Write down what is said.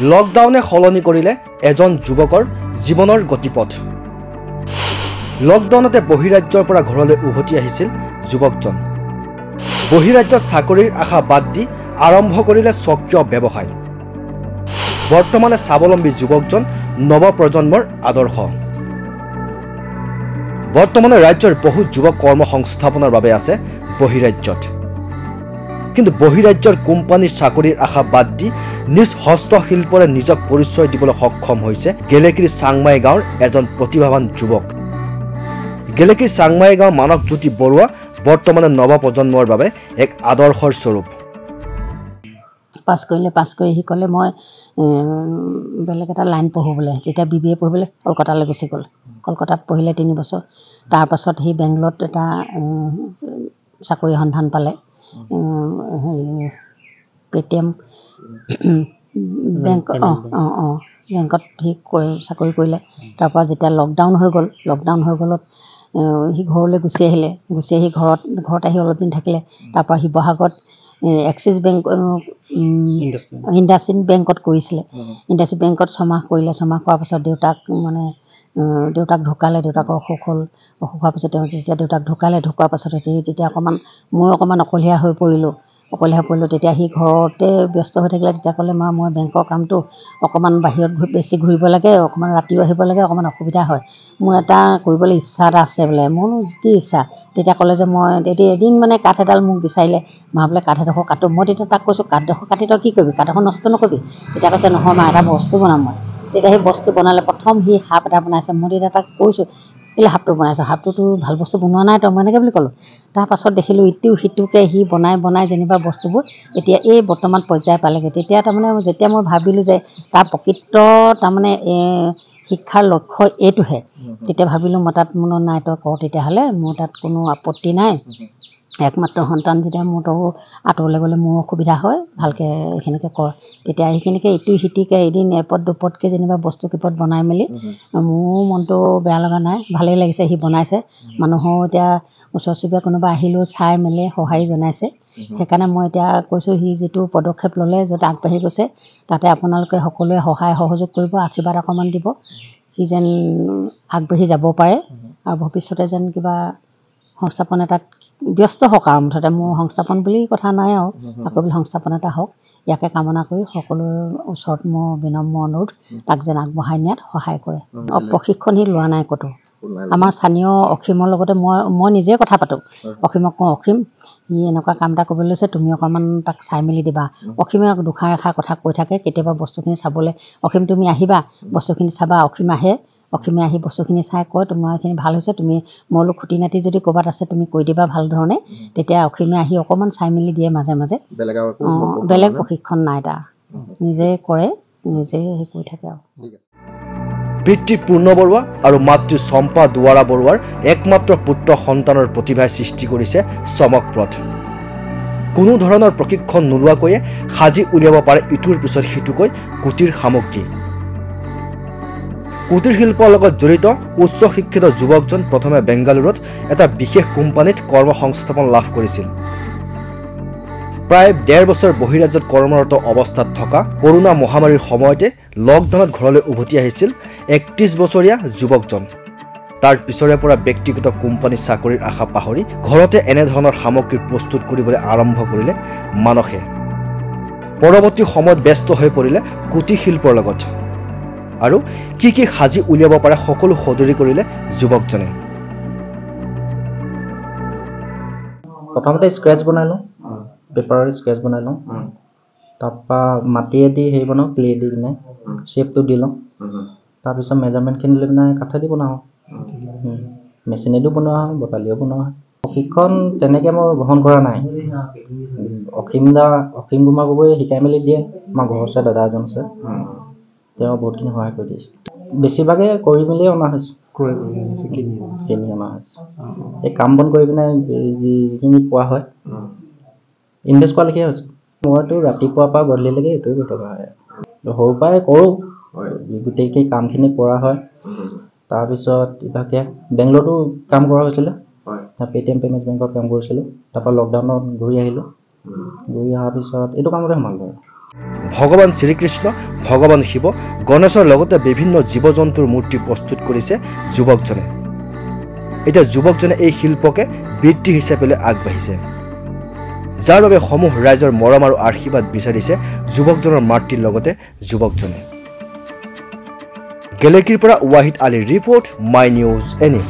লকডাউনে সলনি কৰিলে এজন যুৱকৰ জীৱনৰ গতিপথ। লকডাউনতে বহিৰাজ্যৰ পৰা ঘৰলৈ উভতি আহিছিল যুৱকজন। বহিৰাজ্যত চাকৰিৰ আশা বাদ দি আৰম্ভ কৰিলে স্বকীয় ব্যৱসায়। বৰ্তমানে স্বাৱলম্বী যুৱকজন নৱপ্ৰজন্মৰ আদৰ্শ। বৰ্তমানে ৰাজ্যৰ বহু যুৱক কৰ্মসংস্থাপনৰ বাবে আছে বহিৰাজ্যত। কিন্তু বহিৰাজ্যৰ কোম্পানীৰ চাকৰিৰ আশা বাদ দি নিজ হস্তশিল্পৰে নিজক পৰিচয় দিবলৈ সক্ষম হৈছে গেলেকীৰ চাংমাই গাঁৱৰ এজন প্ৰতিভাৱান যুৱক। গেলেকীৰ চাংমাই গাঁও মানসজ্যোতি বৰুৱা বৰ্তমানে নৱপ্ৰজন্মৰ বাবে এক আদৰ্শৰ স্বৰূপ। পাছ কৰি সি ক'লে মই বেলেগ এটা লাইন পঢ়োঁ বোলে। তেতিয়া BBA পঢ়িবলৈ কলকাতালৈ গুচি গ'ল। কলকাতাত পঢ়িলে 3 বছৰ। তাৰপাছত সি বেংগলত এটা চাকৰি সন্ধান পালে। পেটিএম বেংক বেংকত সি চাকৰি কৰিলে। তাৰপৰা যেতিয়া লকডাউন হৈ গ'লত সি ঘৰলৈ গুচি আহিলে। গুচি আহি ঘৰত আহি অলপ দিন থাকিলে। তাৰপৰা শিৱসাগৰত এক্সিছ বেংক ইণ্ডাচিন বেংকত কৰিছিলে। ইণ্ডাচিন বেংকত 6 মাহ কৰিলে। 6 মাহ কৰাৰ পাছত দেউতাক ঢুকালে। দেউতাকৰ অসুখ হ'ল। অসুখ হোৱাৰ পাছত যেতিয়া দেউতাক ঢুকোৱাৰ পাছত তেতিয়া মই অকণমান অকলীয়া হৈ পৰিলোঁ। তেতিয়া সি ঘৰতে ব্যস্ত হৈ থাকিলে। তেতিয়া ক'লে মা মই বেংকৰ কামটো অকণমান বাহিৰত বেছি ঘূৰিব লাগে, অকণমান ৰাতিও আহিব লাগে, অকণমান অসুবিধা হয়। মোৰ এটা কৰিবলৈ ইচ্ছা এটা আছে বোলে। মোৰনো কি ইচ্ছা? তেতিয়া ক'লে যে মই এদিন মানে কাঠ এডাল মোক বিচাৰিলে। মা বোলে কাঠ এডোখৰ কাটো। মই তেতিয়া তাক কৈছোঁ কাঠডোখৰ কাটি তই কি কৰিবি? কাঠডোখৰ নষ্ট নকৰিবি। তেতিয়া কৈছে নহয় মা এটা বস্তু বনাম মই। তেতিয়া সেই বস্তু বনালে। প্ৰথম সি সাপ এটা বনাইছে। মই তেতিয়া তাক কৈছোঁ কেলৈ সাপটো বনাইছোঁ? সাপটোতো ভাল বস্তু বনোৱা নাই তই। মই এনেকৈ বুলি ক'লোঁ। তাৰপাছত দেখিলোঁ ইটো সিটোকৈ সি বনাই যেনিবা বস্তুবোৰ এতিয়া এই বৰ্তমান পৰ্যায় পালেগৈ। তেতিয়া যেতিয়া মই ভাবিলোঁ যে তাৰ প্ৰকৃত শিক্ষাৰ লক্ষ্য এইটোহে, তেতিয়া ভাবিলোঁ মই তাত নাই তই কৰ তেতিয়াহ'লে, মোৰ তাত কোনো আপত্তি নাই। একমাত্ৰ সন্তান যেতিয়া মোৰ তো আঁতৰলৈ গ'লে মোৰ অসুবিধা হয়, ভালকৈ এইখিনিকে কৰ। তেতিয়া সেইখিনিকে ইটো সিটিকৈ এদিন এপদ দুপদকৈ যেনিবা বস্তু কেইপদ বনাই মেলি মোৰ মনটো বেয়া লগা নাই, ভালেই লাগিছে। সি বনাইছে। মানুহৰ এতিয়া ওচৰ চুবুৰীয়া কোনোবা আহিলেও চাই মেলি সঁহাৰি জনাইছে। সেইকাৰণে মই এতিয়া কৈছোঁ সি যিটো পদক্ষেপ ল'লে, য'ত আগবাঢ়ি গৈছে তাতে আপোনালোকে সকলোৱে সহায় সহযোগ কৰিব, আশীৰ্বাদ অকণমান দিব। সি যেন আগবাঢ়ি যাব পাৰে আৰু ভৱিষ্যতে যেন কিবা সংস্থাপন এটাত ব্যস্ত হওক আৰু মুঠতে মোৰ সংস্থাপন বুলি কথা নাই আৰু আকৌ বুলি সংস্থাপন এটা হওক, ইয়াকে কামনা কৰি সকলোৰে ওচৰত মোৰ বিনম্ৰ অনুৰোধ তাক যেন আগবঢ়াই নিয়াত সহায় কৰে। প্ৰশিক্ষণ সি লোৱা নাই ক'তো। আমাৰ স্থানীয় অসীমৰ লগতে মই নিজে কথা পাতোঁ। অসীমক কওঁ অসীম সি এনেকুৱা কাম এটা কৰিবলৈ লৈছে, তুমি অকণমান তাক চাই মেলি দিবা। অসীমে দুষাৰ এষাৰ কথা কৈ থাকে কেতিয়াবা বস্তুখিনি চাবলৈ। অসীম তুমি আহিবা, বস্তুখিনি চাবা। অসীমে আহি বস্তুখিনি চাই কয় তোমাৰ এইখিনি ভাল হৈছে, তুমি মই বোলো খুটি নাটি যদি ক'ৰবাত আছে তুমি কৈ দিবা ভাল ধৰণে। তেতিয়া অসীমে আহি অকণমান চাই মেলি দিয়ে মাজে মাজে। বেলেগ প্ৰশিক্ষণ নাই তাৰ, নিজে কৰে, নিজে হেৰি কৰি থাকে আৰু। পিতৃ পূৰ্ণ বৰুৱা আৰু মাতৃ চম্পা দুৱাৰা বৰুৱাৰ একমাত্ৰ পুত্ৰ সন্তানৰ প্ৰতিভাই সৃষ্টি কৰিছে চমকপ্ৰদ। কোনো ধৰণৰ প্ৰশিক্ষণ নোলোৱাকৈয়ে সাজি উলিয়াব পাৰে ইটোৰ পিছত সিটোকৈ কুটিৰ সামগ্ৰী। কুটিৰ শিল্পৰ লগত জড়িত উচ্চ শিক্ষিত যুৱকজন প্ৰথমে বেংগালুৰুত এটা বিশেষ কোম্পানীত কৰ্মসংস্থাপন লাভ কৰিছিল। প্ৰায় 1.5 বছৰ বহিৰাজ্যত কৰ্মৰত অৱস্থাত থকা কৰোনা মহামাৰীৰ সময়তে লকডাউনত ঘৰলৈ উভতি আহিছিল 31 বছৰীয়া যুৱকজন। তাৰ পিছৰে পৰা ব্যক্তিগত কোম্পানীৰ চাকৰিৰ আশা পাহৰি ঘৰতে এনেধৰণৰ সামগ্ৰী প্ৰস্তুত কৰিবলৈ আৰম্ভ কৰিলে মানসে। পৰৱৰ্তী সময়ত ব্যস্ত হৈ পৰিলে কুটিৰ শিল্পৰ লগত আৰু কি সাজি উলিয়াব পাৰে সকলো সদৰি কৰিলে যুৱকজনে। প্ৰথমতে স্ক্ৰেচ বনাই লওঁ, পেপাৰৰ স্কেচ বনাই লওঁ। তাৰপৰা মাটিয়েদি হেৰি বনাওঁ, ক্লে দি কিনে শ্বেপটো দি লওঁ। তাৰপিছত মেজাৰমেণ্টখিনি লৈ পিনে কাঠেদি বনাওঁ। মেচিনেদিও বনোৱা হয়, বটালিও বনোৱা হয়। প্ৰশিক্ষণ তেনেকৈ মই গ্ৰহণ কৰা নাই। অসীম কুমাৰ গগৈয়ে শিকাই মেলি দিয়ে। আমাৰ ঘৰৰ ওচৰত দাদা এজন আছে, তেওঁ বহুতখিনি সহায় কৰি দিছে। বেছিভাগে কৰি মেলিয়ে অনা হৈছে, কিনি অনা হৈছে। এই কাম বন কৰি পিনে যিখিনি পোৱা হয় ইনভেষ্ট কৰা লেখীয়া হৈছে। মইতো ৰাতিপুৱাৰ পৰা গধূলিলৈকে এইটোৱে কৰি থকা হয়। সৰুৰ পৰাই কৰোঁ, গোটেইখিনি কামখিনি কৰা হয়। তাৰপিছত ইভাগে বেংগলৰতো কাম কৰা হৈছিলে, পেটিএম পেমেণ্ট বেংকত কাম কৰিছিলোঁ। তাৰপৰা লকডাউনত ঘূৰি আহিলোঁ। ঘূৰি অহাৰ পিছত এইটো কামতে সোমালোঁ। ভগৱান শ্ৰীকৃষ্ণ ভগৱান শিৱ গণেশৰ লগতে বিভিন্ন জীৱ জন্তুৰ মূৰ্তি প্ৰস্তুত কৰিছে যুৱকজনে এতিয়া যুৱকজনে এই শিল্পকে বৃত্তি হিচাপে লৈ আগবাঢ়িছে যাৰ বাবে সমূহ ৰাইজৰ মৰম আৰু আশীৰ্বাদ বিচাৰিছে যুৱকজনৰ মাতৃৰ লগতে যুৱকজনে গেলেকীৰ পৰা ৱাহিদ আলীৰ ৰিপৰ্ট মাই নিউজ এনি